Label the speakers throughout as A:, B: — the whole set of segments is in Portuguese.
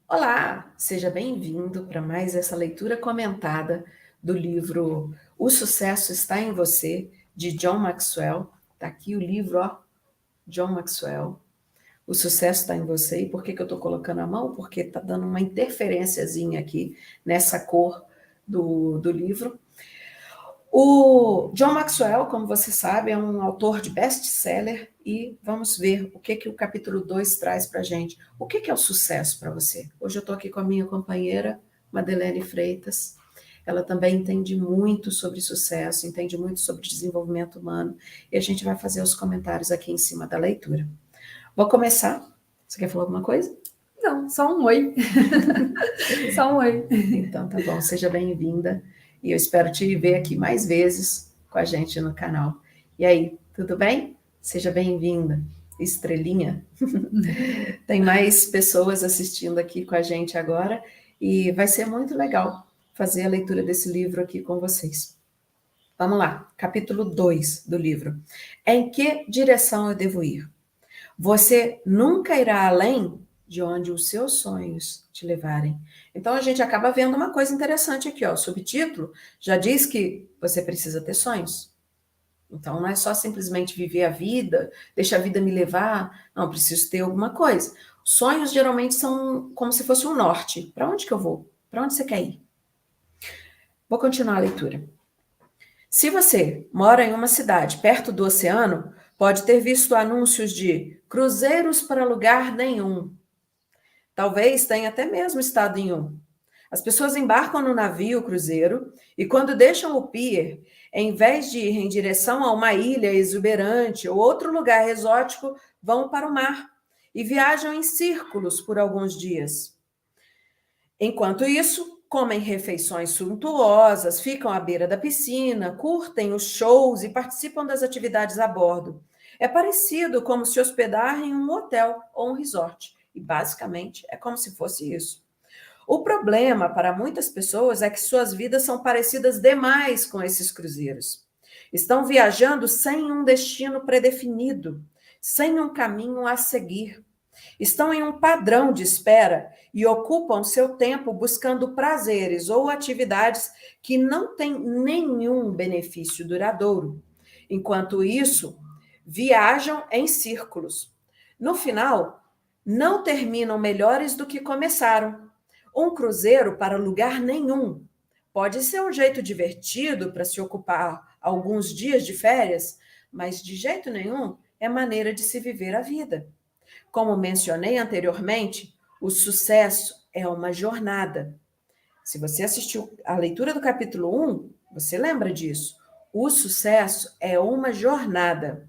A: Olá, seja bem-vindo para mais essa leitura comentada do livro O Sucesso Está em Você, de John Maxwell. Está aqui o livro, ó, John Maxwell. O Sucesso Está em Você. E por que eu estou colocando a mão? Porque está dando uma interferênciazinha aqui nessa cor do livro. O John Maxwell, como você sabe, é um autor de best-seller e vamos ver o que o capítulo 2 traz para a gente. O que é o sucesso para você? Hoje eu estou aqui com a minha companheira, Madeleine Freitas. Ela também entende muito sobre sucesso, entende muito sobre desenvolvimento humano e a gente vai fazer os comentários aqui em cima da leitura. Vou começar. Você quer falar alguma coisa?
B: Não, só um oi. Só um oi.
A: Então tá bom, seja bem-vinda. E eu espero te ver aqui mais vezes com a gente no canal. E aí, tudo bem? Seja bem-vinda, estrelinha. Tem mais pessoas assistindo aqui com a gente agora e vai ser muito legal fazer a leitura desse livro aqui com vocês. Vamos lá, capítulo 2 do livro. Em que direção eu devo ir? Você nunca irá além de onde os seus sonhos te levarem. Então a gente acaba vendo uma coisa interessante aqui, ó. O subtítulo já diz que você precisa ter sonhos. Então não é só simplesmente viver a vida, deixa a vida me levar. Não, preciso ter alguma coisa. Sonhos geralmente são como se fosse um norte. Para onde que eu vou? Para onde você quer ir? Vou continuar a leitura. Se você mora em uma cidade perto do oceano, pode ter visto anúncios de cruzeiros para lugar nenhum. Talvez tenha até mesmo estado em um. As pessoas embarcam no navio cruzeiro e quando deixam o pier, em vez de ir em direção a uma ilha exuberante ou outro lugar exótico, vão para o mar e viajam em círculos por alguns dias. Enquanto isso, comem refeições suntuosas, ficam à beira da piscina, curtem os shows e participam das atividades a bordo. É parecido como se hospedar em um hotel ou um resort. E basicamente é como se fosse isso. O problema para muitas pessoas é que suas vidas são parecidas demais com esses cruzeiros. Estão viajando sem um destino predefinido, sem um caminho a seguir. Estão em um padrão de espera e ocupam seu tempo buscando prazeres ou atividades que não têm nenhum benefício duradouro. Enquanto isso, viajam em círculos. No final, não terminam melhores do que começaram. Um cruzeiro para lugar nenhum pode ser um jeito divertido para se ocupar alguns dias de férias, mas de jeito nenhum é maneira de se viver a vida. Como mencionei anteriormente, o sucesso é uma jornada. Se você assistiu à leitura do capítulo 1, você lembra disso. O sucesso é uma jornada.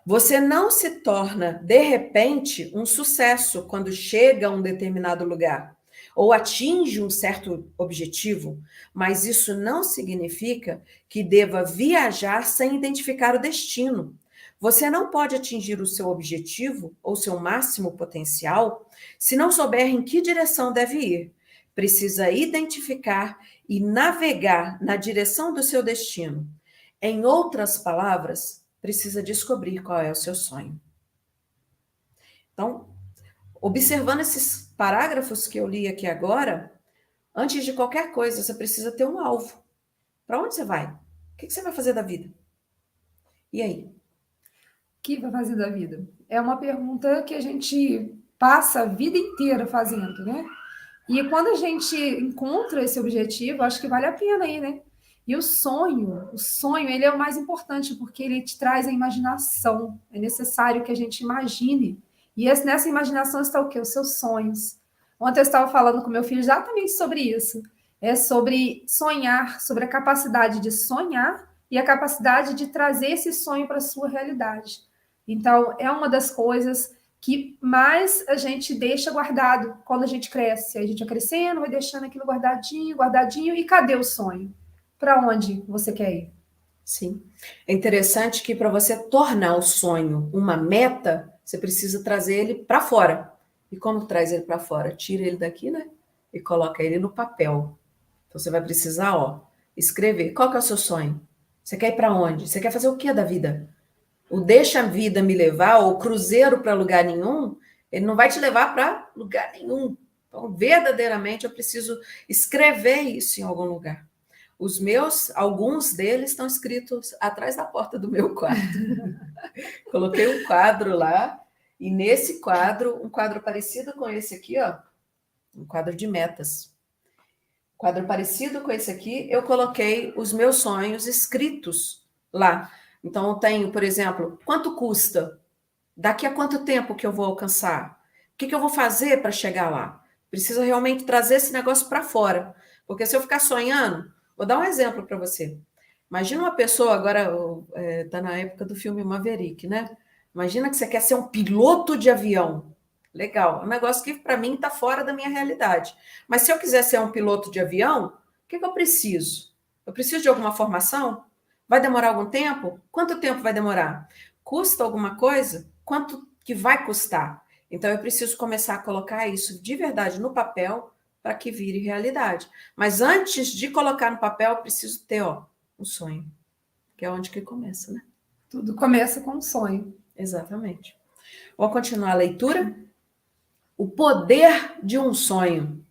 A: Você não se torna, de repente, um sucesso quando chega a um determinado lugar ou atinge um certo objetivo, mas isso não significa que deva viajar sem identificar o destino. Você não pode atingir o seu objetivo ou seu máximo potencial se não souber em que direção deve ir. Precisa identificar e navegar na direção do seu destino. Em outras palavras, precisa descobrir qual é o seu sonho. Então, observando esses parágrafos que eu li aqui agora, antes de qualquer coisa, você precisa ter um alvo. Para onde você vai? O que você vai fazer da vida? E aí?
B: O que vai fazer da vida? É uma pergunta que a gente passa a vida inteira fazendo, né? E quando a gente encontra esse objetivo, acho que vale a pena aí, né? E o sonho, ele é o mais importante, porque ele te traz a imaginação. É necessário que a gente imagine. E nessa imaginação está o quê? Os seus sonhos. Ontem eu estava falando com meu filho exatamente sobre isso. É sobre sonhar, sobre a capacidade de sonhar e a capacidade de trazer esse sonho para a sua realidade. Então, é uma das coisas que mais a gente deixa guardado quando a gente cresce. A gente vai crescendo, vai deixando aquilo guardadinho, guardadinho, e cadê o sonho? Para onde você quer ir?
A: Sim. É interessante que para você tornar o sonho uma meta, você precisa trazer ele para fora. E como traz ele para fora? Tira ele daqui, né? E coloca ele no papel. Então você vai precisar, ó, escrever. Qual que é o seu sonho? Você quer ir para onde? Você quer fazer o que da vida? O deixa a vida me levar, ou cruzeiro para lugar nenhum, Ele não vai te levar para lugar nenhum. Então, verdadeiramente, eu preciso escrever isso em algum lugar. Os meus, alguns deles estão escritos atrás da porta do meu quarto. Coloquei um quadro lá, e nesse quadro, um quadro parecido com esse aqui, ó, um quadro de metas. Quadro parecido com esse aqui, eu coloquei os meus sonhos escritos lá. Então, eu tenho, por exemplo, quanto custa? Daqui a quanto tempo que eu vou alcançar? O que eu vou fazer para chegar lá? Preciso realmente trazer esse negócio para fora. Porque se eu ficar sonhando, vou dar um exemplo para você. Imagina uma pessoa, agora está na época do filme Maverick, né? Imagina que você quer ser um piloto de avião. Legal, é um negócio que para mim está fora da minha realidade. Mas se eu quiser ser um piloto de avião, o que eu preciso? Eu preciso de alguma formação? Vai demorar algum tempo? Quanto tempo vai demorar? Custa alguma coisa? Quanto que vai custar? Então, eu preciso começar a colocar isso de verdade no papel para que vire realidade. Mas antes de colocar no papel, eu preciso ter um sonho, que é onde que começa, né?
B: Tudo começa com um sonho.
A: Exatamente. Vou continuar a leitura. O poder de um sonho.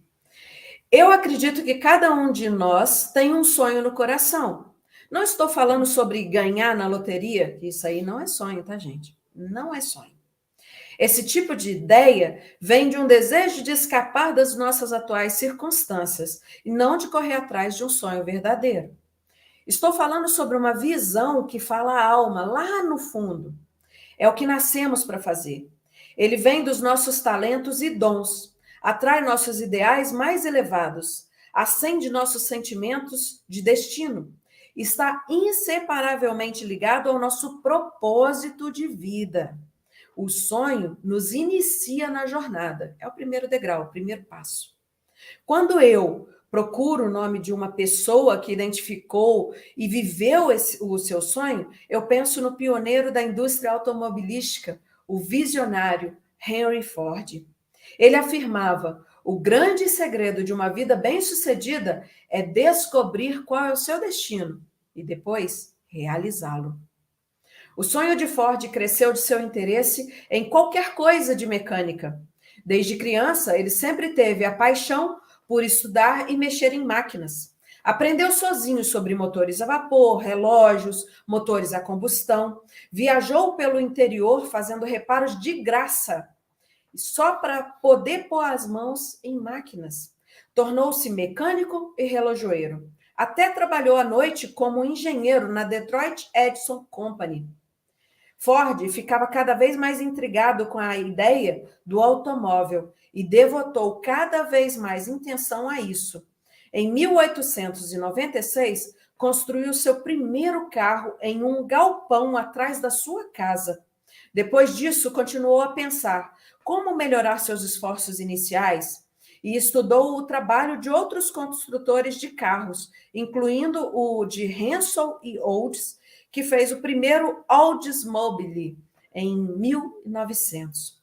A: Eu acredito que cada um de nós tem um sonho no coração. Não estou falando sobre ganhar na loteria, que isso aí não é sonho, tá, gente? Não é sonho. Esse tipo de ideia vem de um desejo de escapar das nossas atuais circunstâncias e não de correr atrás de um sonho verdadeiro. Estou falando sobre uma visão que fala a alma lá no fundo. É o que nascemos para fazer. Ele vem dos nossos talentos e dons, atrai nossos ideais mais elevados, acende nossos sentimentos de destino. Está inseparavelmente ligado ao nosso propósito de vida. O sonho nos inicia na jornada. É o primeiro degrau, o primeiro passo. Quando eu procuro o nome de uma pessoa que identificou e viveu o seu sonho, eu penso no pioneiro da indústria automobilística, o visionário Henry Ford. Ele afirmava: o grande segredo de uma vida bem-sucedida é descobrir qual é o seu destino e depois realizá-lo. O sonho de Ford cresceu de seu interesse em qualquer coisa de mecânica. Desde criança, ele sempre teve a paixão por estudar e mexer em máquinas. Aprendeu sozinho sobre motores a vapor, relógios, motores a combustão. Viajou pelo interior fazendo reparos de graça, só para poder pôr as mãos em máquinas. Tornou-se mecânico e relojoeiro. Até trabalhou à noite como engenheiro na Detroit Edison Company. Ford ficava cada vez mais intrigado com a ideia do automóvel e devotou cada vez mais intenção a isso. Em 1896, construiu seu primeiro carro em um galpão atrás da sua casa. Depois disso, continuou a pensar como melhorar seus esforços iniciais e estudou o trabalho de outros construtores de carros, incluindo o de Hensel e Olds, que fez o primeiro Oldsmobile em 1900.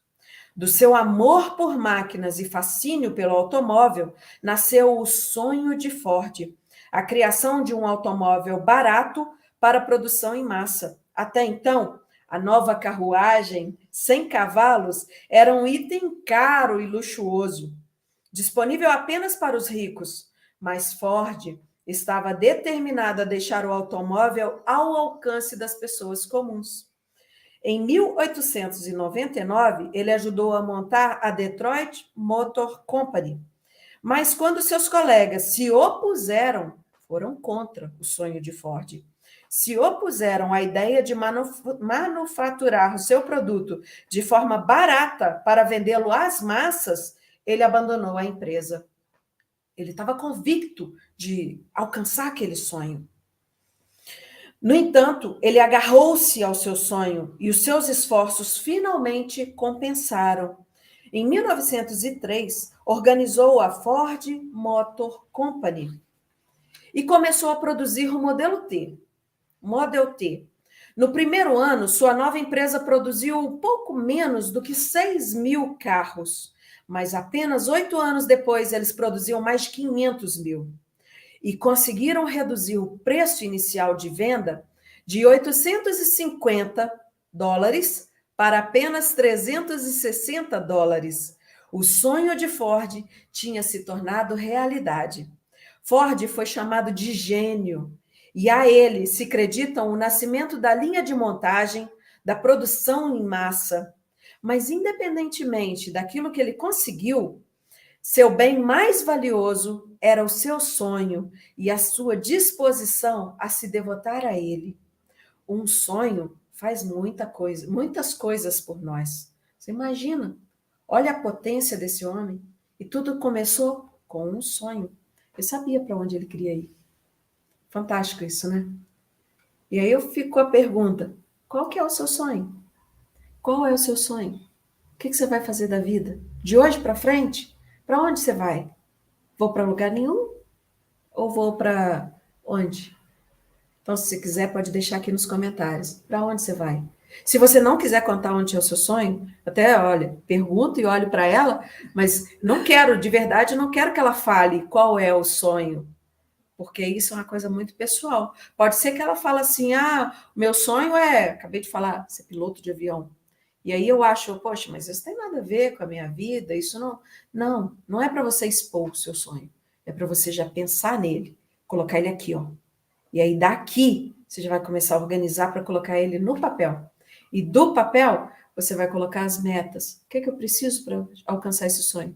A: Do seu amor por máquinas e fascínio pelo automóvel, nasceu o sonho de Ford, a criação de um automóvel barato para produção em massa. Até então, a nova carruagem, 100 cavalos, era um item caro e luxuoso, disponível apenas para os ricos, mas Ford estava determinado a deixar o automóvel ao alcance das pessoas comuns. Em 1899, ele ajudou a montar a Detroit Motor Company. Mas quando seus colegas se opuseram, foram contra o sonho de Ford. Se opuseram à ideia de manufaturar o seu produto de forma barata para vendê-lo às massas, ele abandonou a empresa. Ele estava convicto de alcançar aquele sonho. No entanto, ele agarrou-se ao seu sonho e os seus esforços finalmente compensaram. Em 1903, organizou a Ford Motor Company e começou a produzir o Model T. No primeiro ano, sua nova empresa produziu pouco menos do que 6.000 carros, mas apenas 8 anos depois eles produziam mais de 500.000 e conseguiram reduzir o preço inicial de venda de $850 para apenas $360. O sonho de Ford tinha se tornado realidade. Ford foi chamado de gênio, e a ele se acreditam o nascimento da linha de montagem, da produção em massa. Mas, independentemente daquilo que ele conseguiu, seu bem mais valioso era o seu sonho e a sua disposição a se devotar a ele. Um sonho faz muitas coisas por nós. Você imagina? Olha a potência desse homem. E tudo começou com um sonho. Ele sabia para onde ele queria ir. Fantástico isso, né? E aí eu fico com a pergunta: qual que é o seu sonho? Qual é o seu sonho? O que você vai fazer da vida? De hoje para frente? Para onde você vai? Vou para lugar nenhum? Ou vou para onde? Então, se você quiser, pode deixar aqui nos comentários. Para onde você vai? Se você não quiser contar onde é o seu sonho, até, olha, pergunto e olho para ela, mas não quero, de verdade, não quero que ela fale qual é o sonho, porque isso é uma coisa muito pessoal. Pode ser que ela fale assim, meu sonho é, acabei de falar, ser piloto de avião. E aí eu acho, poxa, mas isso tem nada a ver com a minha vida, isso não é para você expor o seu sonho, é para você já pensar nele, colocar ele aqui, ó. E aí daqui você já vai começar a organizar para colocar ele no papel. E do papel você vai colocar as metas. O que é que eu preciso para alcançar esse sonho?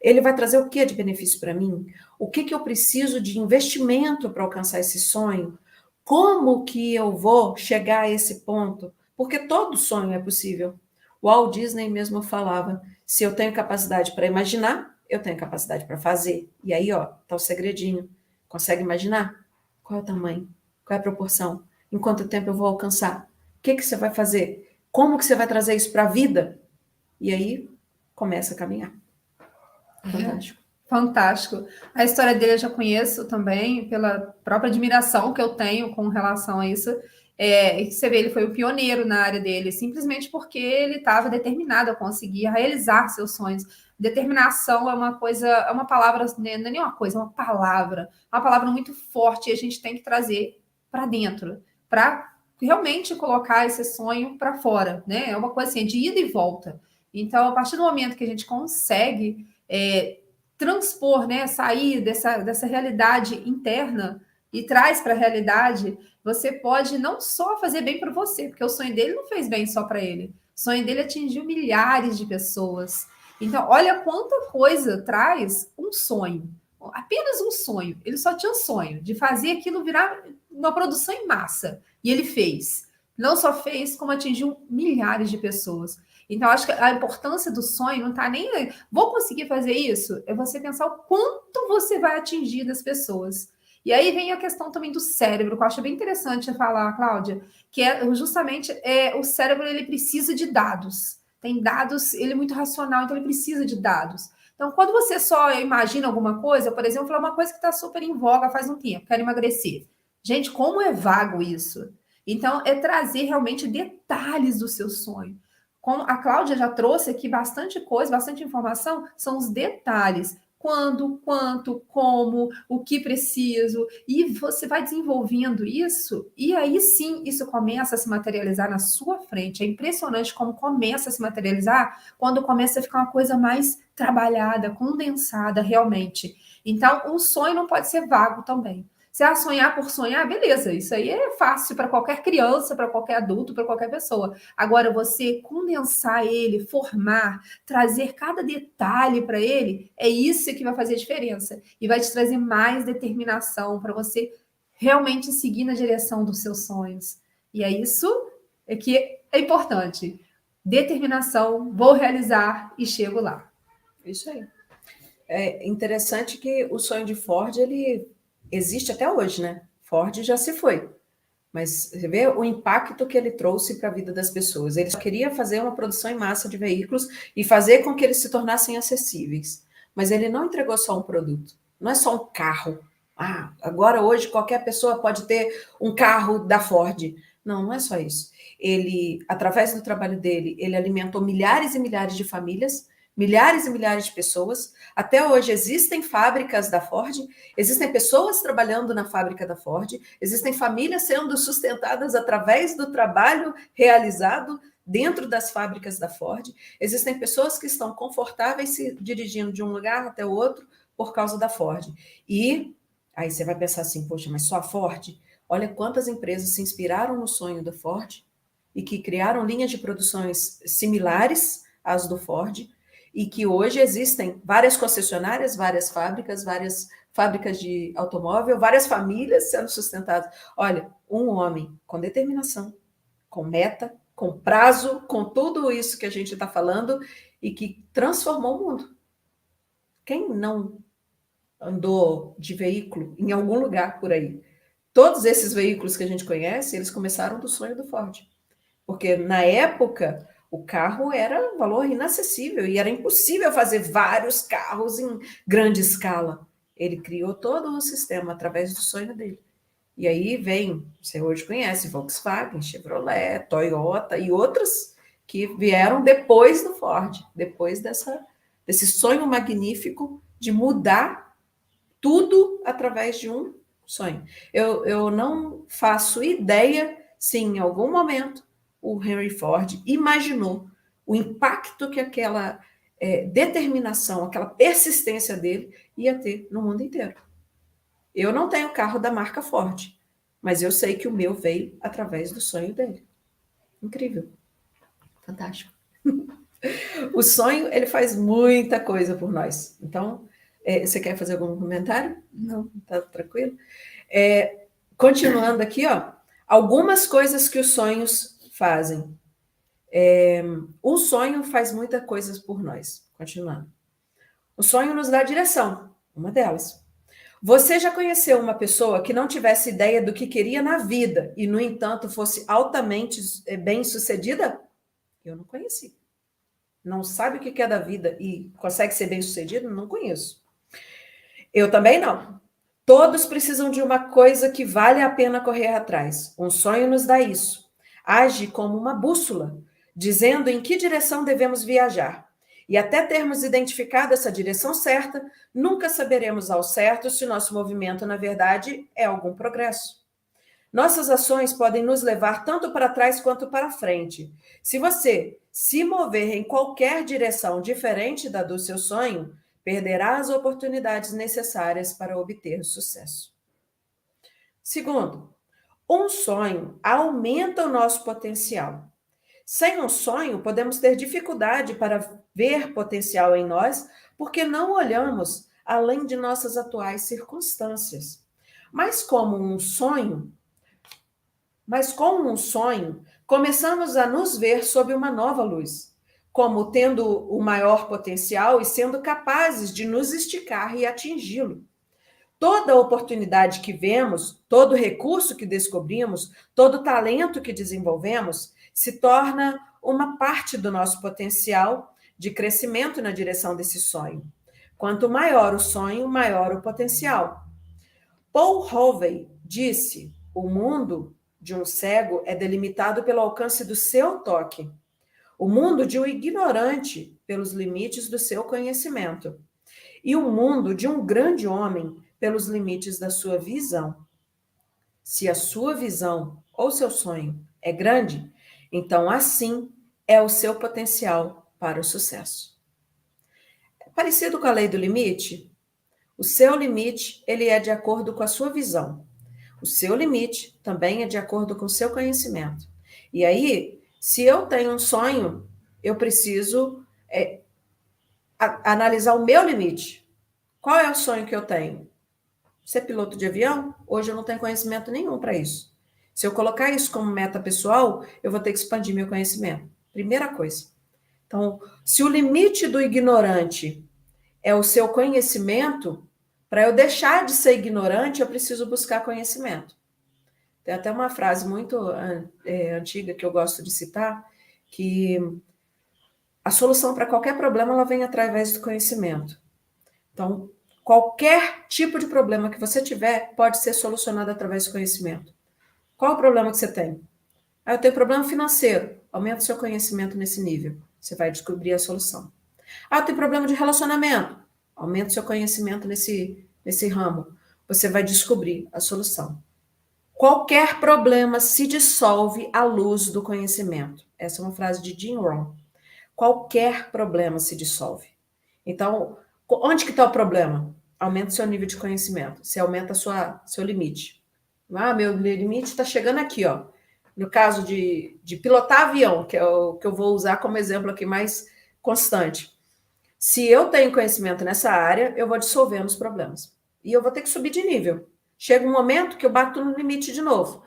A: Ele vai trazer o que de benefício para mim? O que eu preciso de investimento para alcançar esse sonho? Como que eu vou chegar a esse ponto? Porque todo sonho é possível. O Walt Disney mesmo falava, se eu tenho capacidade para imaginar, eu tenho capacidade para fazer. E aí, ó, tá o segredinho. Consegue imaginar? Qual é o tamanho? Qual é a proporção? Em quanto tempo eu vou alcançar? O que você vai fazer? Como que você vai trazer isso para a vida? E aí, começa a caminhar. Fantástico.
B: Fantástico. A história dele eu já conheço também, pela própria admiração que eu tenho com relação a isso. Você vê, ele foi o pioneiro na área dele, simplesmente porque ele estava determinado a conseguir realizar seus sonhos. Determinação é uma coisa, é uma palavra, não é nem uma coisa, é uma palavra muito forte, e a gente tem que trazer para dentro, para realmente colocar esse sonho para fora, né? É uma coisa assim, de ida e volta. Então, a partir do momento que a gente consegue transpor, né, sair dessa realidade interna e traz para a realidade, você pode não só fazer bem para você, porque o sonho dele não fez bem só para ele, o sonho dele atingiu milhares de pessoas. Então, olha quanta coisa traz um sonho, apenas um sonho. Ele só tinha um sonho de fazer aquilo virar uma produção em massa, e ele fez. Não só fez, como atingiu milhares de pessoas. Então, acho que a importância do sonho não está nem... Vou conseguir fazer isso? É você pensar o quanto você vai atingir das pessoas. E aí vem a questão também do cérebro, que eu acho bem interessante falar, Cláudia, que é justamente o cérebro, ele precisa de dados. Tem dados, ele é muito racional, então ele precisa de dados. Então, quando você só imagina alguma coisa, por exemplo, é uma coisa que está super em voga faz um tempo, quero emagrecer. Gente, como é vago isso? Então, é trazer realmente detalhes do seu sonho. Como a Cláudia já trouxe aqui bastante coisa, bastante informação, são os detalhes. Quando, quanto, como, o que preciso. E você vai desenvolvendo isso, e aí sim isso começa a se materializar na sua frente. É impressionante como começa a se materializar quando começa a ficar uma coisa mais trabalhada, condensada realmente. Então, o sonho não pode ser vago também. Se sonhar por sonhar, beleza, isso aí é fácil para qualquer criança, para qualquer adulto, para qualquer pessoa. Agora, você condensar ele, formar, trazer cada detalhe para ele, é isso que vai fazer diferença. E vai te trazer mais determinação para você realmente seguir na direção dos seus sonhos. E é isso que é importante. Determinação, vou realizar e chego lá.
A: Isso aí. É interessante que o sonho de Ford, ele existe até hoje, né? Ford já se foi. Mas você vê o impacto que ele trouxe para a vida das pessoas. Ele só queria fazer uma produção em massa de veículos e fazer com que eles se tornassem acessíveis. Mas ele não entregou só um produto. Não é só um carro. Agora hoje qualquer pessoa pode ter um carro da Ford. Não é só isso. Ele, através do trabalho dele, ele alimentou milhares e milhares de famílias, milhares e milhares de pessoas. Até hoje existem fábricas da Ford, existem pessoas trabalhando na fábrica da Ford, existem famílias sendo sustentadas através do trabalho realizado dentro das fábricas da Ford, existem pessoas que estão confortáveis se dirigindo de um lugar até o outro por causa da Ford. E aí você vai pensar assim, poxa, mas só a Ford? Olha quantas empresas se inspiraram no sonho da Ford e que criaram linhas de produções similares às do Ford, e que hoje existem várias concessionárias, várias fábricas de automóvel, várias famílias sendo sustentadas. Olha, um homem com determinação, com meta, com prazo, com tudo isso que a gente está falando, e que transformou o mundo. Quem não andou de veículo em algum lugar por aí? Todos esses veículos que a gente conhece, eles começaram do sonho do Ford. Porque na época o carro era um valor inacessível e era impossível fazer vários carros em grande escala. Ele criou todo um sistema através do sonho dele. E aí vem, você hoje conhece, Volkswagen, Chevrolet, Toyota e outras que vieram depois do Ford, depois desse sonho magnífico de mudar tudo através de um sonho. Eu não faço ideia se em algum momento o Henry Ford imaginou o impacto que aquela determinação, aquela persistência dele ia ter no mundo inteiro. Eu não tenho carro da marca Ford, mas eu sei que o meu veio através do sonho dele. Incrível. Fantástico. O sonho, ele faz muita coisa por nós. Então, você quer fazer algum comentário? Não, tá tranquilo? Continuando aqui, ó, algumas coisas que os sonhos fazem. O sonho faz muitas coisas por nós. Continuando. O sonho nos dá direção, uma delas. Você já conheceu uma pessoa que não tivesse ideia do que queria na vida e, no entanto, fosse altamente bem-sucedida? Eu não conheci. Não sabe o que quer da vida e consegue ser bem-sucedido? Não conheço. Eu também não. Todos precisam de uma coisa que vale a pena correr atrás. Um sonho nos dá isso. Age como uma bússola, dizendo em que direção devemos viajar. E até termos identificado essa direção certa, nunca saberemos ao certo se nosso movimento, na verdade, é algum progresso. Nossas ações podem nos levar tanto para trás quanto para frente. Se você se mover em qualquer direção diferente da do seu sonho, perderá as oportunidades necessárias para obter sucesso. Segundo, um sonho aumenta o nosso potencial. Sem um sonho, podemos ter dificuldade para ver potencial em nós, porque não olhamos além de nossas atuais circunstâncias. Mas com um sonho, começamos a nos ver sob uma nova luz, como tendo o maior potencial e sendo capazes de nos esticar e atingi-lo. Toda oportunidade que vemos, todo recurso que descobrimos, todo talento que desenvolvemos, se torna uma parte do nosso potencial de crescimento na direção desse sonho. Quanto maior o sonho, maior o potencial. Paul Hovey disse: o mundo de um cego é delimitado pelo alcance do seu toque. O mundo de um ignorante pelos limites do seu conhecimento. E o mundo de um grande homem pelos limites da sua visão. Se a sua visão ou seu sonho é grande, então assim é o seu potencial para o sucesso. É parecido com a lei do limite? O seu limite, ele é de acordo com a sua visão. O seu limite também é de acordo com o seu conhecimento. E aí, se eu tenho um sonho, eu preciso analisar o meu limite. Qual é o sonho que eu tenho? Ser piloto de avião? Hoje eu não tenho conhecimento nenhum para isso. Se eu colocar isso como meta pessoal, eu vou ter que expandir meu conhecimento. Primeira coisa. Então, se o limite do ignorante é o seu conhecimento, para eu deixar de ser ignorante, eu preciso buscar conhecimento. Tem até uma frase muito antiga que eu gosto de citar, que a solução para qualquer problema ela vem através do conhecimento. Então, qualquer tipo de problema que você tiver pode ser solucionado através do conhecimento. Qual o problema que você tem? Eu tenho problema financeiro. Aumenta o seu conhecimento nesse nível. Você vai descobrir a solução. Eu tenho problema de relacionamento. Aumenta o seu conhecimento nesse ramo. Você vai descobrir a solução. Qualquer problema se dissolve à luz do conhecimento. Essa é uma frase de Jim Rohn. Qualquer problema se dissolve. Então, onde que está o problema? Aumenta o seu nível de conhecimento. Você aumenta seu limite. Meu limite está chegando aqui, ó. No caso de pilotar avião, que é o que eu vou usar como exemplo aqui mais constante. Se eu tenho conhecimento nessa área, eu vou dissolvendo os problemas. E eu vou ter que subir de nível. Chega um momento que eu bato no limite de novo.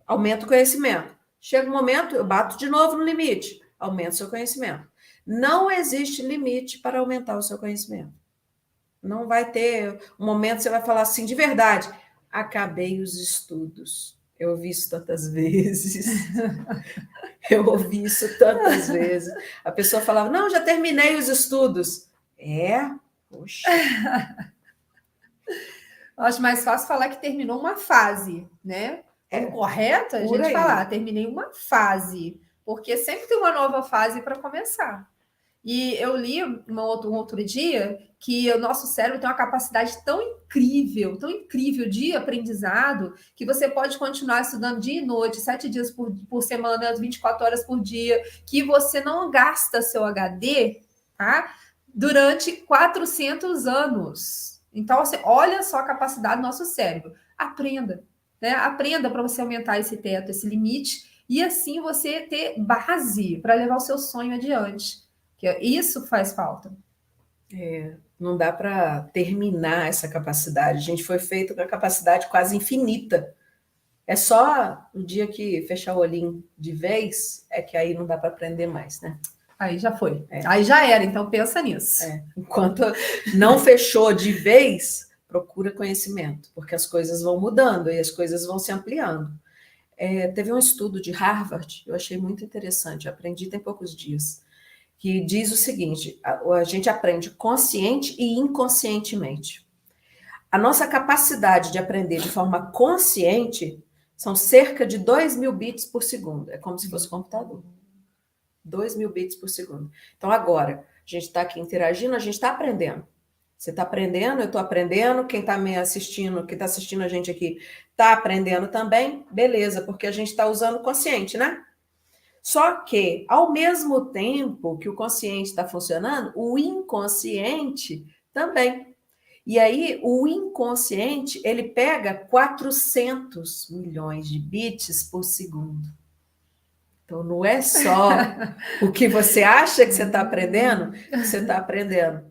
A: Aumento o conhecimento. Chega um momento, eu bato de novo no limite. Aumento o seu conhecimento. Não existe limite para aumentar o seu conhecimento. Não vai ter um momento que você vai falar assim, de verdade, acabei os estudos. Eu ouvi isso tantas vezes. Eu ouvi isso tantas vezes. A pessoa falava, não, já terminei os estudos. Poxa.
B: Eu acho mais fácil falar que terminou uma fase, né? O correto é a gente falar, terminei uma fase, porque sempre tem uma nova fase para começar. E eu li um outro dia que o nosso cérebro tem uma capacidade tão incrível de aprendizado, que você pode continuar estudando dia e noite, 7 dias por semana, 24 horas por dia, que você não gasta seu HD, tá? Durante 400 anos. Então, assim, olha só a capacidade do nosso cérebro. Aprenda, né? Aprenda para você aumentar esse teto, esse limite, e assim você ter base para levar o seu sonho adiante. Isso faz falta.
A: Não dá para terminar essa capacidade. A gente foi feito com a capacidade quase infinita. É só o dia que fechar o olhinho de vez, é que aí não dá para aprender mais, né?
B: Aí já foi. Aí já era, então pensa nisso.
A: Enquanto não fechou de vez, procura conhecimento, porque as coisas vão mudando e as coisas vão se ampliando. Teve um estudo de Harvard, eu achei muito interessante, aprendi tem poucos dias, que diz o seguinte, a gente aprende consciente e inconscientemente. A nossa capacidade de aprender de forma consciente são cerca de 2.000 bits por segundo. É como se fosse um computador. 2.000 bits por segundo. Então, agora, a gente está aqui interagindo, a gente está aprendendo. Você está aprendendo, eu estou aprendendo, quem está me assistindo, quem está assistindo a gente aqui, está aprendendo também, beleza, porque a gente está usando o consciente, né? Só que, ao mesmo tempo que o consciente está funcionando, o inconsciente também. E aí, o inconsciente, ele pega 400 milhões de bits por segundo. Então, não é só o que você acha que você está aprendendo, que você está aprendendo.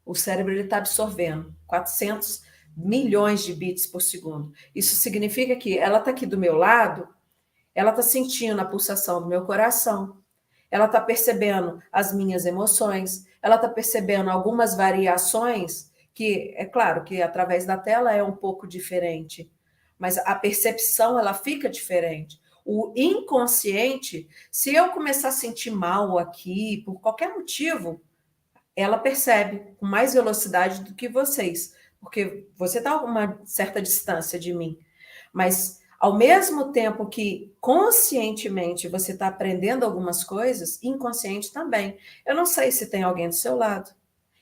A: O cérebro está absorvendo 400 milhões de bits por segundo. Isso significa que ela está aqui do meu lado, ela está sentindo a pulsação do meu coração, ela está percebendo as minhas emoções, ela está percebendo algumas variações, que é claro que através da tela é um pouco diferente, mas a percepção ela fica diferente. O inconsciente, se eu começar a sentir mal aqui, por qualquer motivo, ela percebe com mais velocidade do que vocês, porque você está a uma certa distância de mim, mas ao mesmo tempo que conscientemente você está aprendendo algumas coisas, inconsciente também. Eu não sei se tem alguém do seu lado,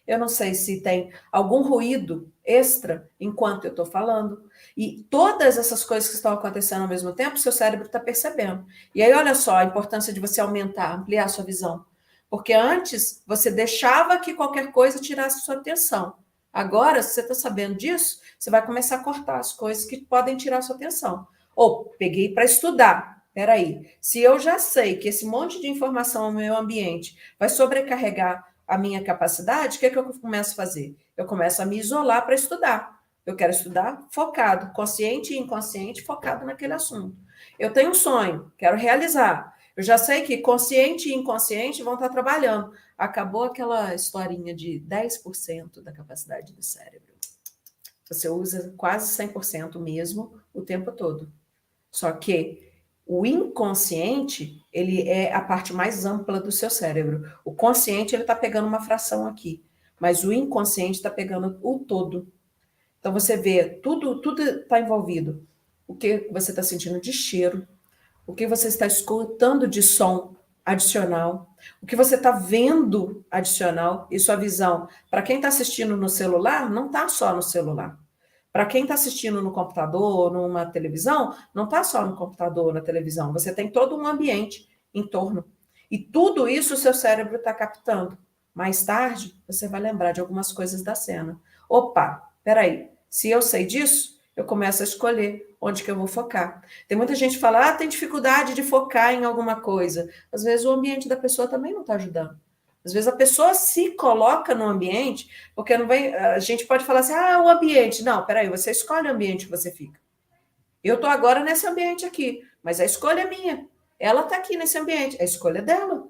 A: eu não sei se tem algum ruído extra enquanto eu estou falando. E todas essas coisas que estão acontecendo ao mesmo tempo, seu cérebro está percebendo. E aí, olha só a importância de você aumentar, ampliar a sua visão. Porque antes você deixava que qualquer coisa tirasse sua atenção. Agora, se você está sabendo disso, você vai começar a cortar as coisas que podem tirar sua atenção. Ou peguei para estudar. Peraí, se eu já sei que esse monte de informação no meu ambiente vai sobrecarregar a minha capacidade, o que é que eu começo a fazer? Eu começo a me isolar para estudar. Eu quero estudar focado, consciente e inconsciente, focado naquele assunto. Eu tenho um sonho, quero realizar. Eu já sei que consciente e inconsciente vão estar trabalhando. Acabou aquela historinha de 10% da capacidade do cérebro. Você usa quase 100% mesmo o tempo todo. Só que o inconsciente, ele é a parte mais ampla do seu cérebro. O consciente, ele está pegando uma fração aqui, mas o inconsciente está pegando o todo. Então, você vê, tudo está envolvido. O que você está sentindo de cheiro, o que você está escutando de som adicional, o que você está vendo adicional, e sua visão. Para quem está assistindo no celular, não está só no celular. Para quem está assistindo no computador ou numa televisão, não está só no computador ou na televisão, você tem todo um ambiente em torno. E tudo isso o seu cérebro está captando. Mais tarde, você vai lembrar de algumas coisas da cena. Opa, peraí, se eu sei disso, eu começo a escolher onde que eu vou focar. Tem muita gente que fala, tem dificuldade de focar em alguma coisa. Às vezes o ambiente da pessoa também não está ajudando. Às vezes a pessoa se coloca no ambiente, porque não vem, a gente pode falar assim, o ambiente. Não, peraí, você escolhe o ambiente que você fica. Eu estou agora nesse ambiente aqui, mas a escolha é minha. Ela está aqui nesse ambiente, a escolha é dela.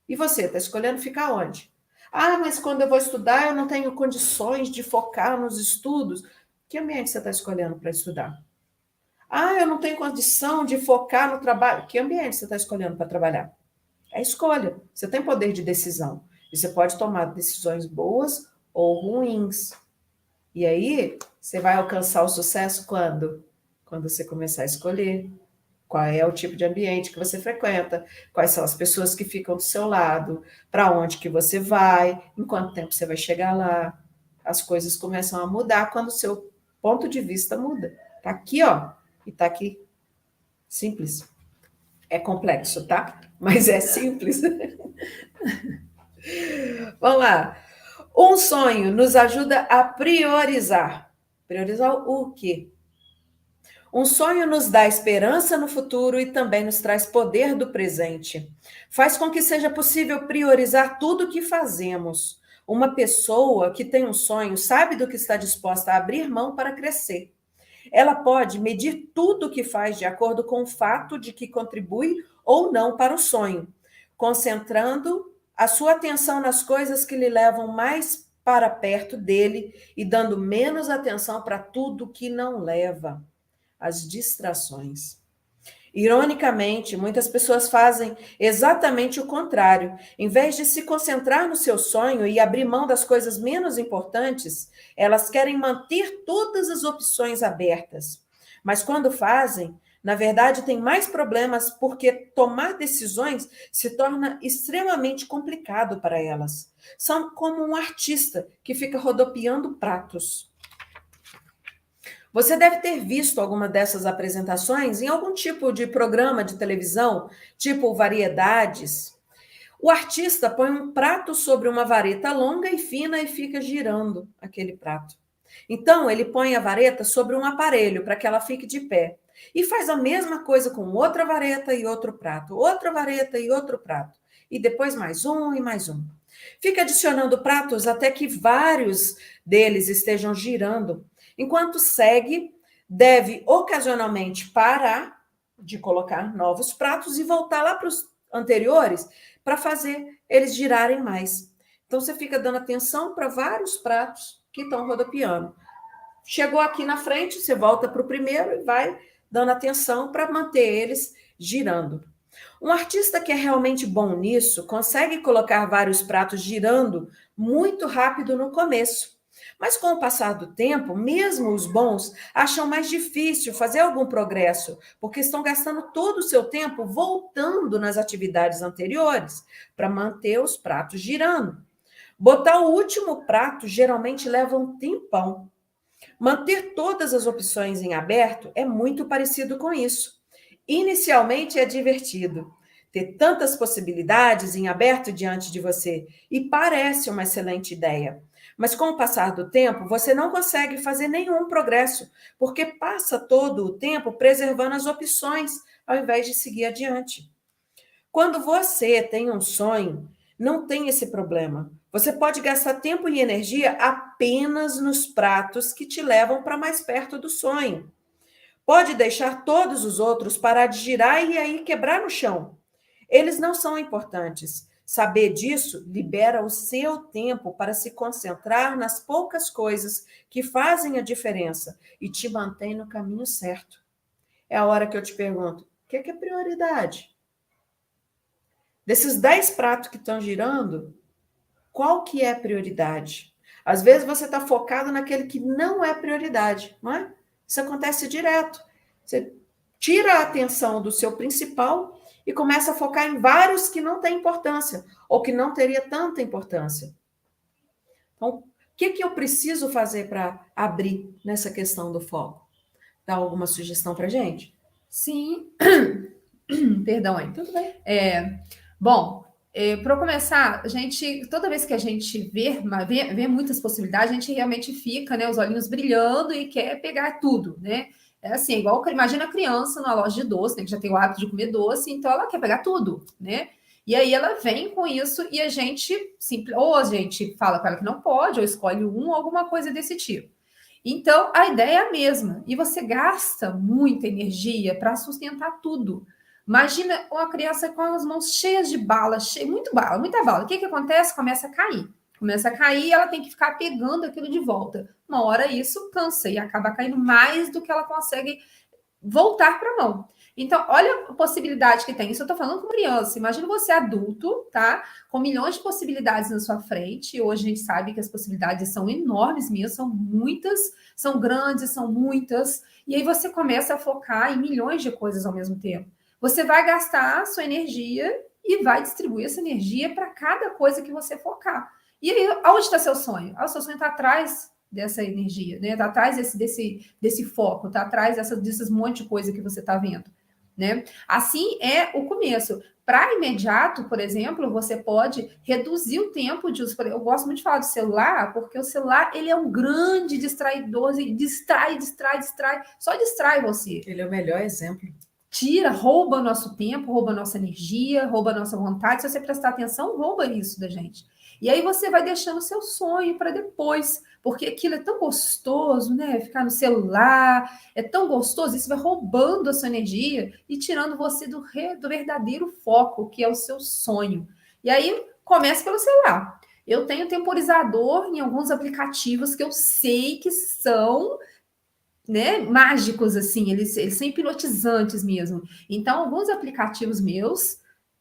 A: E você, está escolhendo ficar onde? Mas quando eu vou estudar, eu não tenho condições de focar nos estudos. Que ambiente você está escolhendo para estudar? Eu não tenho condição de focar no trabalho. Que ambiente você está escolhendo para trabalhar? É escolha. Você tem poder de decisão. E você pode tomar decisões boas ou ruins. E aí, você vai alcançar o sucesso quando? Quando você começar a escolher qual é o tipo de ambiente que você frequenta, quais são as pessoas que ficam do seu lado, para onde que você vai, em quanto tempo você vai chegar lá. As coisas começam a mudar quando o seu ponto de vista muda. Tá aqui, ó, e tá aqui. Simples. É complexo, tá? Mas é simples. Vamos lá. Um sonho nos ajuda a priorizar. Priorizar o quê? Um sonho nos dá esperança no futuro e também nos traz poder do presente. Faz com que seja possível priorizar tudo o que fazemos. Uma pessoa que tem um sonho sabe do que está disposta a abrir mão para crescer. Ela pode medir tudo o que faz de acordo com o fato de que contribui ou não para o sonho, concentrando a sua atenção nas coisas que lhe levam mais para perto dele e dando menos atenção para tudo que não leva. As distrações. Ironicamente, muitas pessoas fazem exatamente o contrário. Em vez de se concentrar no seu sonho e abrir mão das coisas menos importantes, elas querem manter todas as opções abertas. Mas quando fazem, na verdade, tem mais problemas porque tomar decisões se torna extremamente complicado para elas. São como um artista que fica rodopiando pratos. Você deve ter visto alguma dessas apresentações em algum tipo de programa de televisão, tipo variedades. O artista põe um prato sobre uma vareta longa e fina e fica girando aquele prato. Então, ele põe a vareta sobre um aparelho para que ela fique de pé. E faz a mesma coisa com outra vareta e outro prato, outra vareta e outro prato. E depois mais um e mais um. Fica adicionando pratos até que vários deles estejam girando. Enquanto segue, deve ocasionalmente parar de colocar novos pratos e voltar lá para os anteriores para fazer eles girarem mais. Então, você fica dando atenção para vários pratos que estão rodopiando. Chegou aqui na frente, você volta para o primeiro e vai dando atenção para manter eles girando. Um artista que é realmente bom nisso consegue colocar vários pratos girando muito rápido no começo. Mas com o passar do tempo, mesmo os bons acham mais difícil fazer algum progresso, porque estão gastando todo o seu tempo voltando nas atividades anteriores para manter os pratos girando. Botar o último prato geralmente leva um tempão. Manter todas as opções em aberto é muito parecido com isso. Inicialmente é divertido ter tantas possibilidades em aberto diante de você e parece uma excelente ideia. Mas com o passar do tempo, você não consegue fazer nenhum progresso, porque passa todo o tempo preservando as opções, ao invés de seguir adiante. Quando você tem um sonho, não tem esse problema. Você pode gastar tempo e energia apenas nos pratos que te levam para mais perto do sonho. Pode deixar todos os outros parar de girar e aí quebrar no chão. Eles não são importantes. Saber disso libera o seu tempo para se concentrar nas poucas coisas que fazem a diferença e te mantém no caminho certo. É a hora que eu te pergunto, o que é prioridade? Desses 10 pratos que estão girando, qual que é a prioridade? Às vezes você está focado naquele que não é prioridade, não é? Isso acontece direto. Você tira a atenção do seu principal e começa a focar em vários que não têm importância, ou que não teria tanta importância. Então, que eu preciso fazer para abrir nessa questão do foco? Dá alguma sugestão para gente?
B: Sim. Perdão aí. Tudo bem. Bom, para começar, toda vez que a gente vê muitas possibilidades, a gente realmente fica, né, os olhinhos brilhando e quer pegar tudo, né? É assim, igual, imagina a criança numa loja de doce, né, que já tem o hábito de comer doce, então ela quer pegar tudo, né? E aí ela vem com isso e a gente, ou a gente fala para ela que não pode, ou escolhe ou alguma coisa desse tipo. Então, a ideia é a mesma. E você gasta muita energia para sustentar tudo. Imagina uma criança com as mãos cheias de bala, muita bala. O que acontece? Começa a cair. Começa a cair e ela tem que ficar pegando aquilo de volta. Uma hora isso cansa e acaba caindo mais do que ela consegue voltar para a mão. Então, olha a possibilidade que tem. Isso eu estou falando com criança. Imagina você adulto, tá? Com milhões de possibilidades na sua frente. E hoje a gente sabe que as possibilidades são enormes mesmo, são muitas, são grandes, são muitas. E aí você começa a focar em milhões de coisas ao mesmo tempo. Você vai gastar a sua energia e vai distribuir essa energia para cada coisa que você focar. E aí, onde está seu sonho? O seu sonho está atrás dessa energia, né? Está atrás desse foco, está atrás desses monte de coisa que você está vendo, né? Assim é o começo. Para imediato, por exemplo, você pode reduzir o tempo de uso. Eu gosto muito de falar do celular, porque o celular ele é um grande distraidor, distrai, só distrai você.
A: Ele é o melhor exemplo.
B: Rouba nosso tempo, rouba nossa energia, rouba nossa vontade. Se você prestar atenção, rouba isso da gente. E aí você vai deixando o seu sonho para depois, porque aquilo é tão gostoso, né? Ficar no celular, é tão gostoso, isso vai roubando a sua energia e tirando você do verdadeiro foco, que é o seu sonho. E aí, comece pelo celular. Eu tenho temporizador em alguns aplicativos que eu sei que são, né, mágicos, assim, eles são hipnotizantes mesmo. Então, alguns aplicativos meus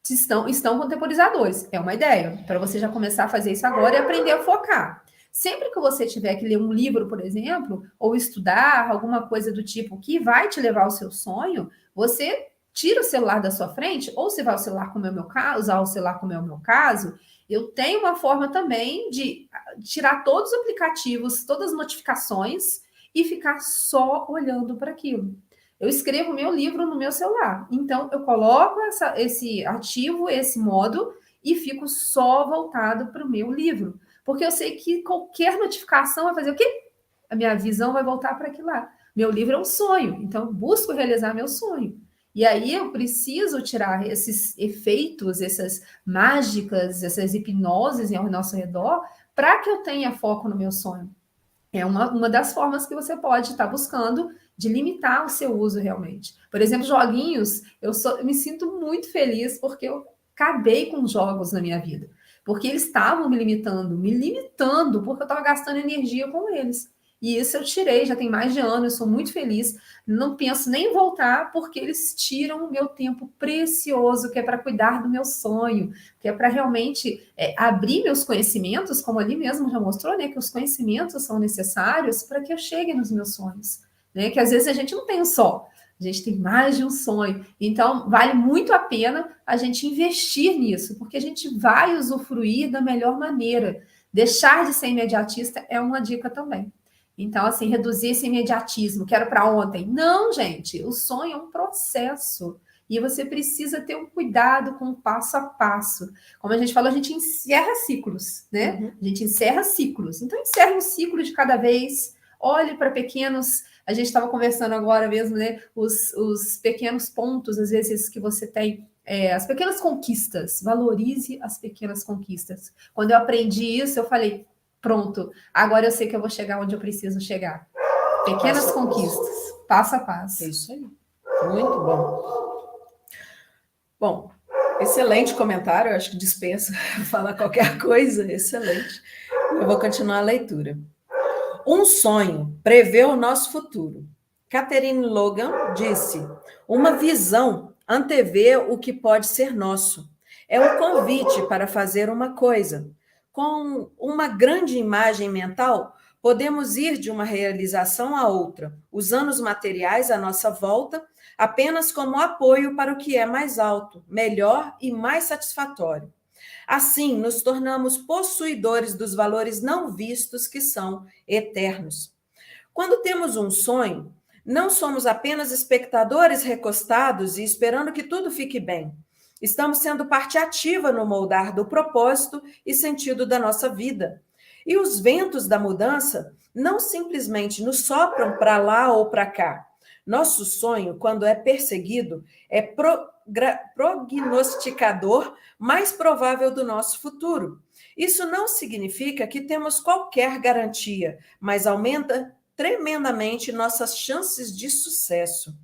B: estão com temporizadores. É uma ideia, para você já começar a fazer isso agora e aprender a focar. Sempre que você tiver que ler um livro, por exemplo, ou estudar alguma coisa do tipo que vai te levar ao seu sonho, você tira o celular da sua frente, ou se vai usar o celular como é o meu caso, eu tenho uma forma também de tirar todos os aplicativos, todas as notificações e ficar só olhando para aquilo. Eu escrevo meu livro no meu celular. Então, eu coloco esse modo, e fico só voltado para o meu livro. Porque eu sei que qualquer notificação vai fazer o quê? A minha visão vai voltar para aquilo lá. Meu livro é um sonho, então eu busco realizar meu sonho. E aí eu preciso tirar esses efeitos, essas mágicas, essas hipnoses ao nosso redor, para que eu tenha foco no meu sonho. É uma das formas que você pode estar buscando de limitar o seu uso realmente. Por exemplo, joguinhos, eu me sinto muito feliz porque eu acabei com jogos na minha vida. Porque eles estavam me limitando, porque eu estava gastando energia com eles. E isso eu tirei, já tem mais de ano, eu sou muito feliz. Não penso nem em voltar, porque eles tiram o meu tempo precioso, que é para cuidar do meu sonho, que é para realmente abrir meus conhecimentos, como ali mesmo já mostrou, né? Que os conhecimentos são necessários para que eu chegue nos meus sonhos. Né? Que às vezes a gente não tem um só, a gente tem mais de um sonho. Então, vale muito a pena a gente investir nisso, porque a gente vai usufruir da melhor maneira. Deixar de ser imediatista é uma dica também. Então, assim, reduzir esse imediatismo, quero para ontem. Não, gente, o sonho é um processo. E você precisa ter um cuidado com o passo a passo. Como a gente falou, a gente encerra ciclos, né?
A: Uhum.
B: A gente encerra ciclos. Então, encerra um ciclo de cada vez. Olhe para pequenos... A gente estava conversando agora mesmo, né? Os pequenos pontos, às vezes, que você tem... as pequenas conquistas. Valorize as pequenas conquistas. Quando eu aprendi isso, eu falei... Pronto, agora eu sei que eu vou chegar onde eu preciso chegar. Pequenas conquistas, passo a passo.
A: É isso aí. Muito bom. Bom, excelente comentário. Eu acho que dispensa falar qualquer coisa. Excelente. Eu vou continuar a leitura. Um sonho prevê o nosso futuro. Catherine Logan disse: uma visão antevê o que pode ser nosso. É um convite para fazer uma coisa. Com uma grande imagem mental, podemos ir de uma realização a outra, usando os materiais à nossa volta apenas como apoio para o que é mais alto, melhor e mais satisfatório. Assim, nos tornamos possuidores dos valores não vistos que são eternos. Quando temos um sonho, não somos apenas espectadores recostados e esperando que tudo fique bem. Estamos sendo parte ativa no moldar do propósito e sentido da nossa vida. E os ventos da mudança não simplesmente nos sopram para lá ou para cá. Nosso sonho, quando é perseguido, é prognosticador mais provável do nosso futuro. Isso não significa que temos qualquer garantia, mas aumenta tremendamente nossas chances de sucesso.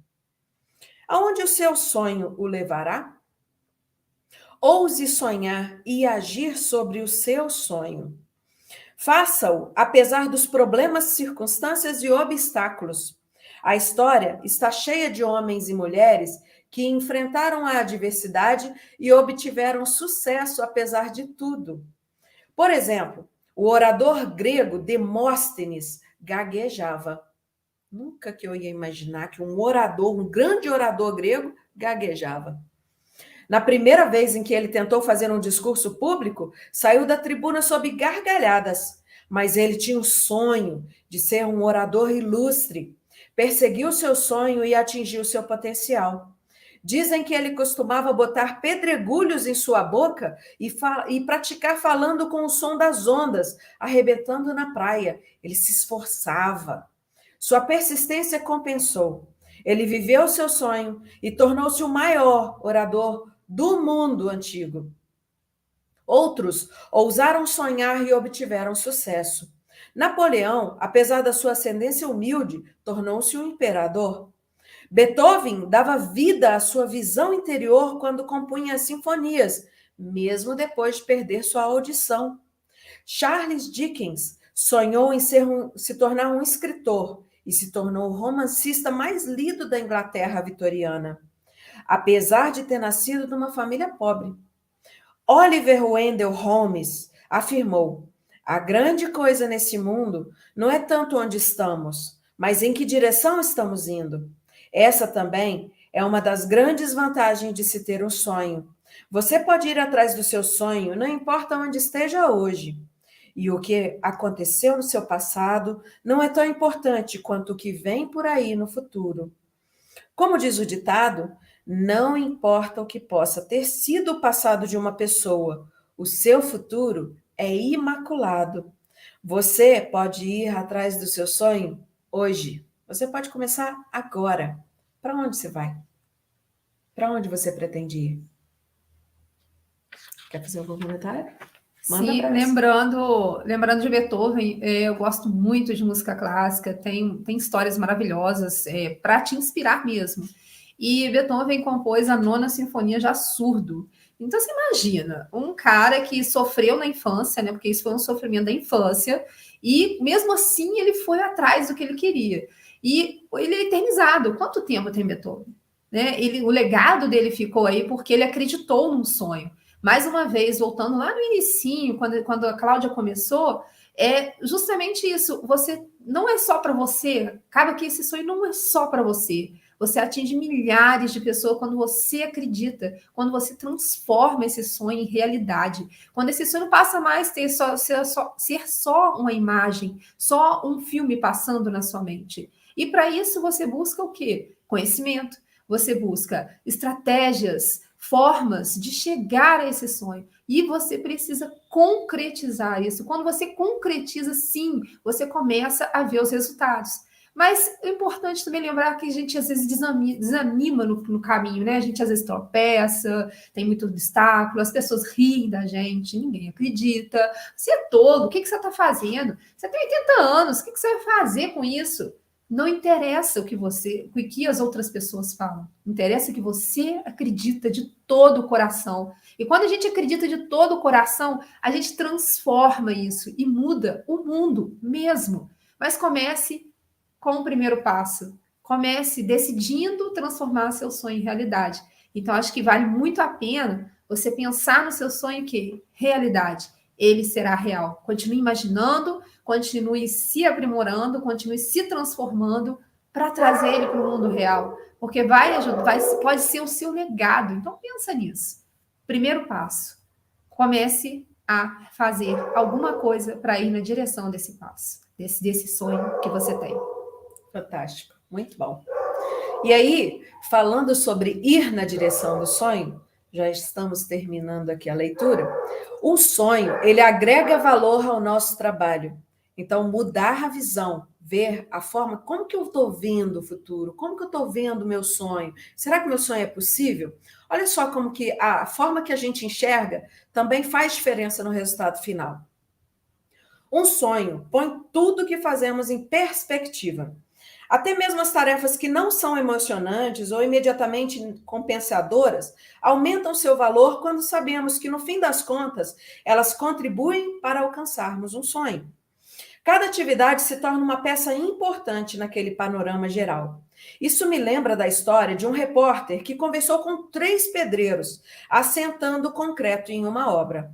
A: Aonde o seu sonho o levará? Ouse sonhar e agir sobre o seu sonho. Faça-o apesar dos problemas, circunstâncias e obstáculos. A história está cheia de homens e mulheres que enfrentaram a adversidade e obtiveram sucesso apesar de tudo. Por exemplo, o orador grego Demóstenes gaguejava. Nunca que eu ia imaginar que um grande orador grego, gaguejava. Na primeira vez em que ele tentou fazer um discurso público, saiu da tribuna sob gargalhadas, mas ele tinha o sonho de ser um orador ilustre. Perseguiu seu sonho e atingiu seu potencial. Dizem que ele costumava botar pedregulhos em sua boca e praticar falando com o som das ondas, arrebentando na praia. Ele se esforçava. Sua persistência compensou. Ele viveu seu sonho e tornou-se o maior orador do mundo antigo. Outros ousaram sonhar e obtiveram sucesso. Napoleão, apesar da sua ascendência humilde, tornou-se um imperador. Beethoven dava vida à sua visão interior quando compunha sinfonias, mesmo depois de perder sua audição. Charles Dickens sonhou em se tornar um escritor e se tornou o romancista mais lido da Inglaterra vitoriana, apesar de ter nascido numa família pobre. Oliver Wendell Holmes afirmou: a grande coisa nesse mundo não é tanto onde estamos, mas em que direção estamos indo. Essa também é uma das grandes vantagens de se ter um sonho. Você pode ir atrás do seu sonho, não importa onde esteja hoje. E o que aconteceu no seu passado não é tão importante quanto o que vem por aí no futuro. Como diz o ditado, não importa o que possa ter sido o passado de uma pessoa, o seu futuro é imaculado. Você pode ir atrás do seu sonho hoje. Você pode começar agora. Para onde você vai? Para onde você pretende ir? Quer fazer algum comentário?
B: Manda. Sim, lembrando de Beethoven, eu gosto muito de música clássica, tem histórias maravilhosas para te inspirar mesmo. E Beethoven compôs a Nona Sinfonia já surdo. Então, você imagina, um cara que sofreu na infância, né? Porque isso foi um sofrimento da infância, e mesmo assim ele foi atrás do que ele queria. E ele é eternizado. Quanto tempo tem Beethoven? Né? O legado dele ficou aí porque ele acreditou num sonho. Mais uma vez, voltando lá no inicinho, quando a Cláudia começou, é justamente isso. Você não é só para você, acaba que esse sonho não é só para você. Você atinge milhares de pessoas quando você acredita, quando você transforma esse sonho em realidade. Quando esse sonho passa mais a ser só uma imagem, só um filme passando na sua mente. E para isso você busca o quê? Conhecimento. Você busca estratégias, formas de chegar a esse sonho. E você precisa concretizar isso. Quando você concretiza, sim, você começa a ver os resultados. Mas é importante também lembrar que a gente às vezes desanima no caminho, né? A gente às vezes tropeça, tem muito obstáculo, as pessoas riem da gente, ninguém acredita. Você é tolo, o que você está fazendo? Você tem 80 anos, o que você vai fazer com isso? Não interessa o que as outras pessoas falam. Interessa que você acredita de todo o coração. E quando a gente acredita de todo o coração, a gente transforma isso e muda o mundo mesmo. Mas comece com o primeiro passo. Comece decidindo transformar seu sonho em realidade. Então, acho que vale muito a pena você pensar no seu sonho que realidade. Ele será real. Continue imaginando, continue se aprimorando, continue se transformando para trazer ele para o mundo real. Porque vai ajudar, pode ser o seu legado. Então, pensa nisso. Primeiro passo. comece a fazer alguma coisa para ir na direção desse passo, desse sonho que você tem.
A: Fantástico, muito bom. E aí, falando sobre ir na direção do sonho, já estamos terminando aqui a leitura. O sonho, ele agrega valor ao nosso trabalho. Então, mudar a visão, ver a forma, como que eu estou vendo o futuro, como que eu estou vendo o meu sonho, será que meu sonho é possível? Olha só como que a forma que a gente enxerga também faz diferença no resultado final. Um sonho põe tudo que fazemos em perspectiva. Até mesmo as tarefas que não são emocionantes ou imediatamente compensadoras aumentam seu valor quando sabemos que, no fim das contas, elas contribuem para alcançarmos um sonho. Cada atividade se torna uma peça importante naquele panorama geral. Isso me lembra da história de um repórter que conversou com 3 pedreiros, assentando concreto em uma obra.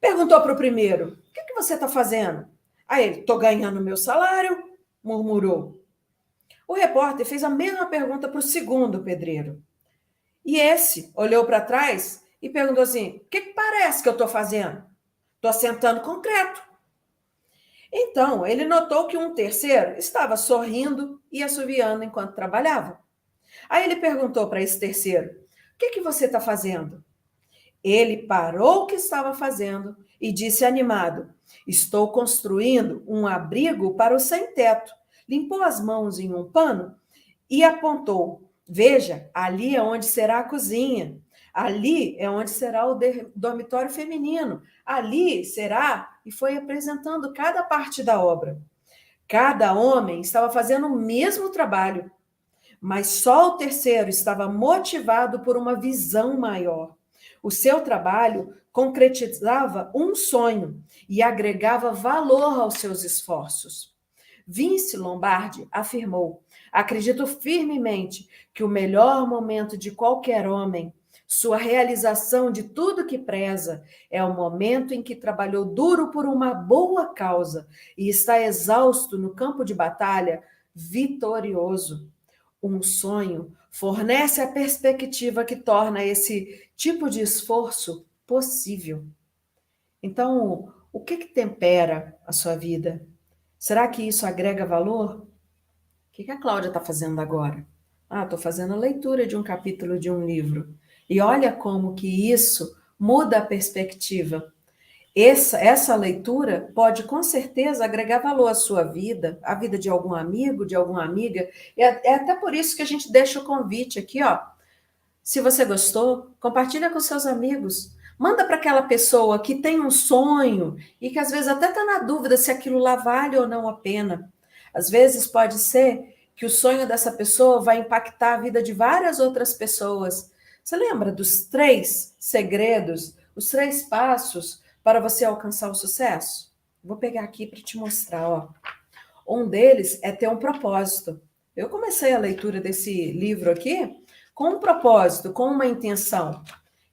A: Perguntou para o primeiro: o que você está fazendo? Aí ele: estou ganhando meu salário, murmurou. O repórter fez a mesma pergunta para o segundo pedreiro. E esse olhou para trás e perguntou assim: o que parece que eu estou fazendo? Estou assentando concreto. Então, ele notou que um terceiro estava sorrindo e assoviando enquanto trabalhava. Aí ele perguntou para esse terceiro: o que você está fazendo? Ele parou o que estava fazendo e disse animado: estou construindo um abrigo para o sem-teto. Limpou as mãos em um pano e apontou: veja, ali é onde será a cozinha. Ali é onde será o dormitório feminino. Ali será... E foi apresentando cada parte da obra. Cada homem estava fazendo o mesmo trabalho, mas só o terceiro estava motivado por uma visão maior. O seu trabalho concretizava um sonho e agregava valor aos seus esforços. Vince Lombardi afirmou: acredito firmemente que o melhor momento de qualquer homem, sua realização de tudo que preza, é o momento em que trabalhou duro por uma boa causa e está exausto no campo de batalha, vitorioso. Um sonho fornece a perspectiva que torna esse tipo de esforço possível. Então, o que tempera a sua vida? Será que isso agrega valor? O que a Cláudia está fazendo agora? Estou fazendo a leitura de um capítulo de um livro. E olha como que isso muda a perspectiva. Essa leitura pode, com certeza, agregar valor à sua vida, à vida de algum amigo, de alguma amiga. É até por isso que a gente deixa o convite aqui, ó. Se você gostou, compartilha com seus amigos. Manda para aquela pessoa que tem um sonho e que às vezes até está na dúvida se aquilo lá vale ou não a pena. Às vezes pode ser que o sonho dessa pessoa vai impactar a vida de várias outras pessoas. Você lembra dos 3 segredos, os 3 passos para você alcançar o sucesso? Vou pegar aqui para te mostrar, ó. Um deles é ter um propósito. Eu comecei a leitura desse livro aqui com um propósito, com uma intenção.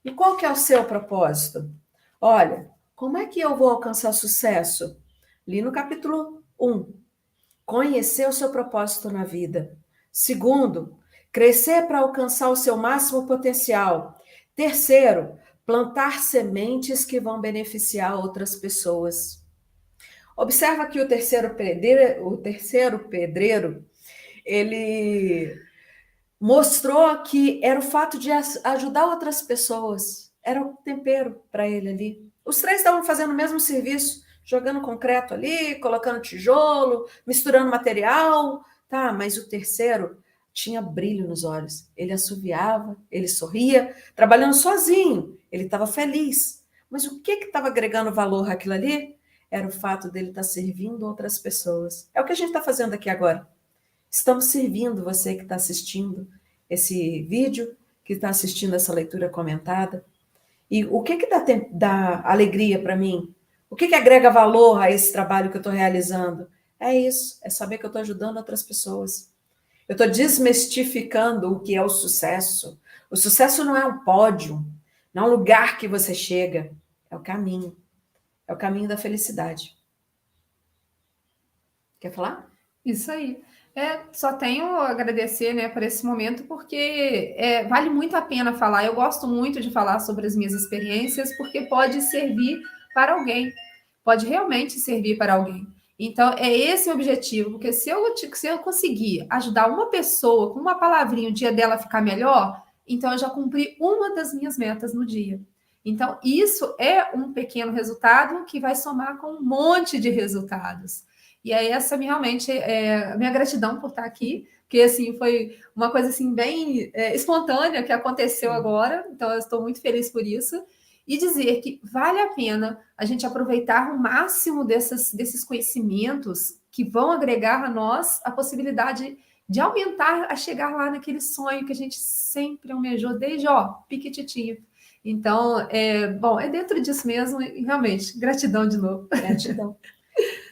A: E qual que é o seu propósito? Olha, como é que eu vou alcançar sucesso? Li no capítulo 1. Conhecer o seu propósito na vida. Segundo, crescer para alcançar o seu máximo potencial. Terceiro, plantar sementes que vão beneficiar outras pessoas. Observa que o terceiro pedreiro, ele mostrou que era o fato de ajudar outras pessoas. Era o tempero para ele ali. Os 3 estavam fazendo o mesmo serviço, jogando concreto ali, colocando tijolo, misturando material, tá? Mas o terceiro tinha brilho nos olhos. Ele assoviava, ele sorria, trabalhando sozinho. Ele estava feliz. Mas o que estava agregando valor àquilo ali? Era o fato dele estar servindo outras pessoas. É o que a gente está fazendo aqui agora. Estamos servindo você que está assistindo esse vídeo, que está assistindo essa leitura comentada. E o que dá alegria para mim? O que agrega valor a esse trabalho que eu estou realizando? É isso, é saber que eu estou ajudando outras pessoas. Eu estou desmistificando o que é o sucesso. O sucesso não é um pódio, não é um lugar que você chega, é o caminho. É o caminho da felicidade. Quer falar?
B: Isso aí. Só tenho a agradecer, né, por esse momento, porque vale muito a pena falar. Eu gosto muito de falar sobre as minhas experiências, porque pode servir para alguém, pode realmente servir para alguém. Então, é esse o objetivo, porque se eu conseguir ajudar uma pessoa com uma palavrinha, o dia dela ficar melhor, então eu já cumpri uma das minhas metas no dia. Então, isso é um pequeno resultado que vai somar com um monte de resultados. E aí essa realmente é a minha gratidão por estar aqui, porque assim foi uma coisa assim bem espontânea que aconteceu agora, então eu estou muito feliz por isso. E dizer que vale a pena a gente aproveitar o máximo desses conhecimentos que vão agregar a nós a possibilidade de aumentar a chegar lá naquele sonho que a gente sempre almejou desde, piquititinho. Então, bom, é dentro disso mesmo, e realmente, gratidão de novo.
A: Gratidão.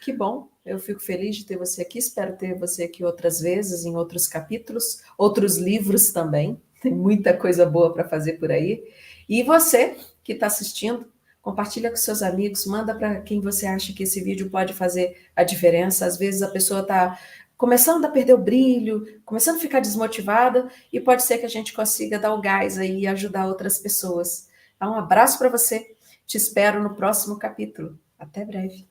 A: Que bom, eu fico feliz de ter você aqui, espero ter você aqui outras vezes, em outros capítulos, outros livros também, tem muita coisa boa para fazer por aí. E você que está assistindo, compartilha com seus amigos, manda para quem você acha que esse vídeo pode fazer a diferença. Às vezes a pessoa está começando a perder o brilho, começando a ficar desmotivada, e pode ser que a gente consiga dar o gás aí e ajudar outras pessoas. Então, um abraço para você, te espero no próximo capítulo. Até breve.